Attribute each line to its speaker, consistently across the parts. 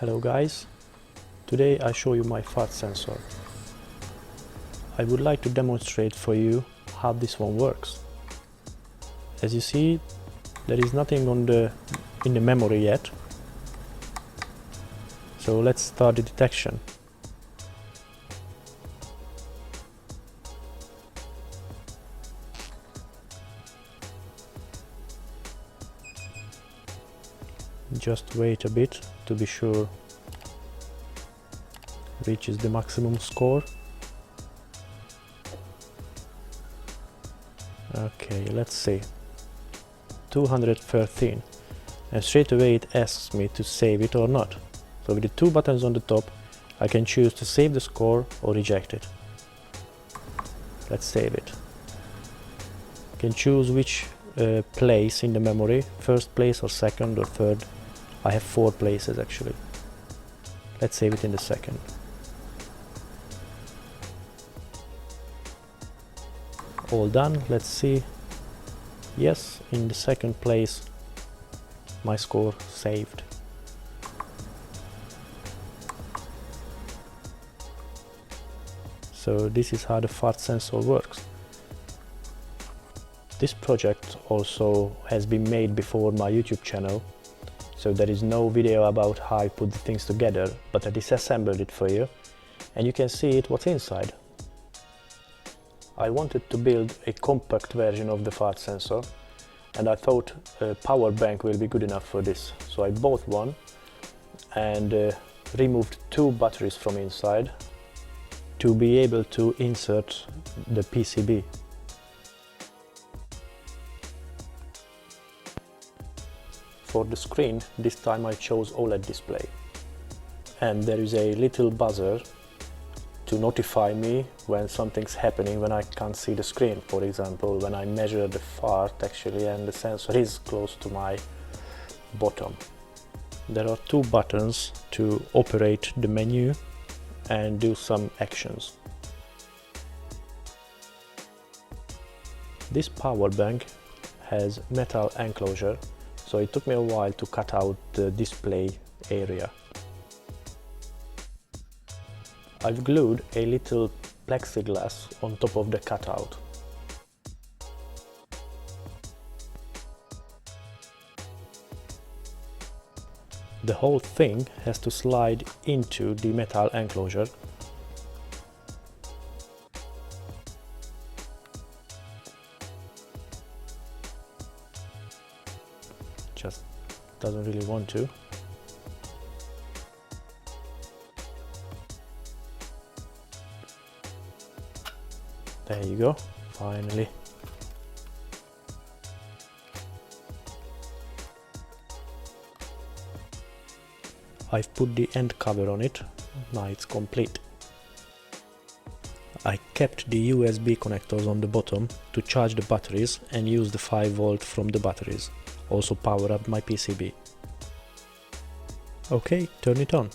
Speaker 1: Hello guys, today I show you my fart sensor. I would like to demonstrate for you how this one works. As you see, there is nothing in the memory yet. So let's start the detection. Just wait a bit to be sure reaches the maximum score. Okay, let's see. 213, and straight away it asks me to save it or not. So with the two buttons on the top, I can choose to save the score or reject it. Let's save it. I can choose which place in the memory, first place or second or third. I have 4 places actually. Let's save it in the second. All done. Let's see. Yes, in the second place my score saved. So this is how the fart sensor works. This project also has been made before my YouTube channel, so there is no video about how I put the things together, but I disassembled it for you and you can see what's inside. I wanted to build a compact version of the fart sensor, and I thought a power bank will be good enough for this. So I bought one and removed 2 batteries from inside to be able to insert the PCB. For the screen, this time I chose OLED display, and there is a little buzzer to notify me when something's happening when I can't see the screen. For example, when I measure the fart actually and the sensor is close to my bottom. There are 2 buttons to operate the menu and do some actions. This power bank has metal enclosure, so it took me a while to cut out the display area. I've glued a little plexiglass on top of the cutout. The whole thing has to slide into the metal enclosure. Just doesn't really want to. There you go, finally. I've put the end cover on it, now it's complete. I kept the USB connectors on the bottom to charge the batteries and use the 5 volt from the batteries. Also power up my PCB. Okay, turn it on.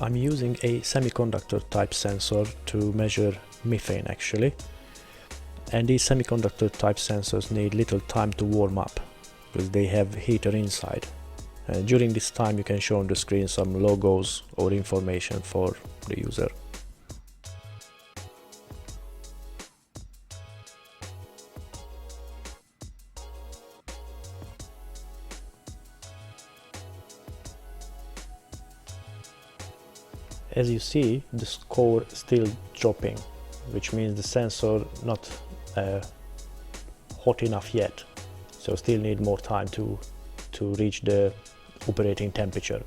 Speaker 1: I'm using a semiconductor type sensor to measure methane actually, and these semiconductor type sensors need little time to warm up because they have heater inside. During this time you can show on the screen some logos or information for the user. As you see, the score is still dropping, which means the sensor not hot enough yet, so still need more time to reach the operating temperature.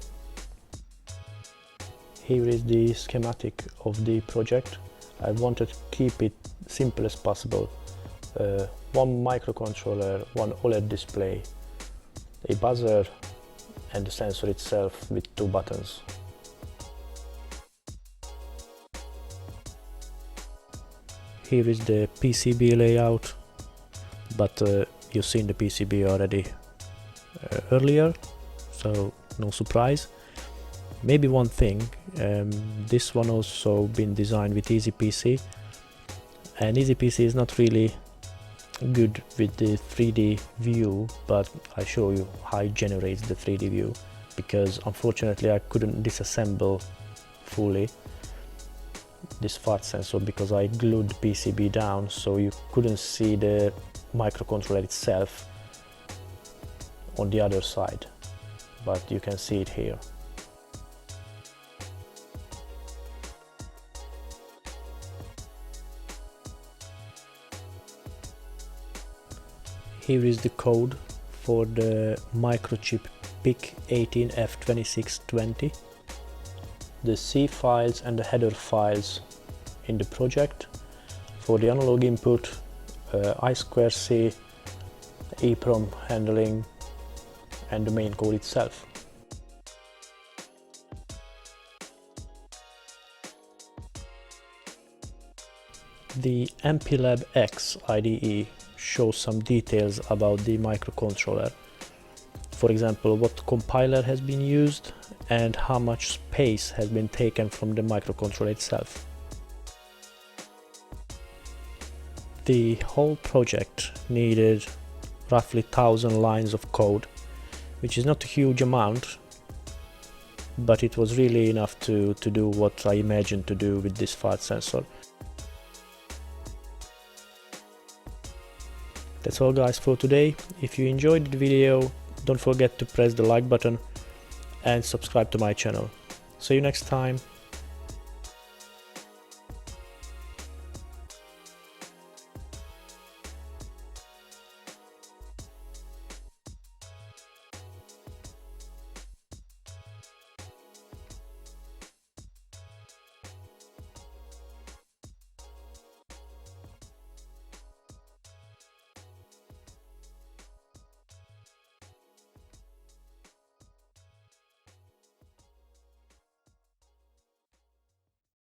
Speaker 1: Here is the schematic of the project. I wanted to keep it simple as possible. 1 microcontroller, 1 OLED display, a buzzer and the sensor itself with 2 buttons. Here is the PCB layout, but you've seen the PCB already earlier, so no surprise. Maybe one thing, this one also been designed with EasyPC, and EasyPC is not really good with the 3D view, but I show you how it generates the 3D view, because unfortunately I couldn't disassemble fully this fart sensor because I glued the PCB down, so you couldn't see the microcontroller itself on the other side, but you can see it here. Here is the code for the microchip PIC 18F2620, the C files and the header files in the project. For the analog input, I2C, EEPROM handling, and the main code itself. The mplab X IDE shows some details about the microcontroller. For example, what compiler has been used and how much space has been taken from the microcontroller itself. The whole project needed roughly 1000 lines of code, which is not a huge amount, but it was really enough to do what I imagined to do with this fart sensor. That's all guys for today. If you enjoyed the video, don't forget to press the like button and subscribe to my channel. See you next time.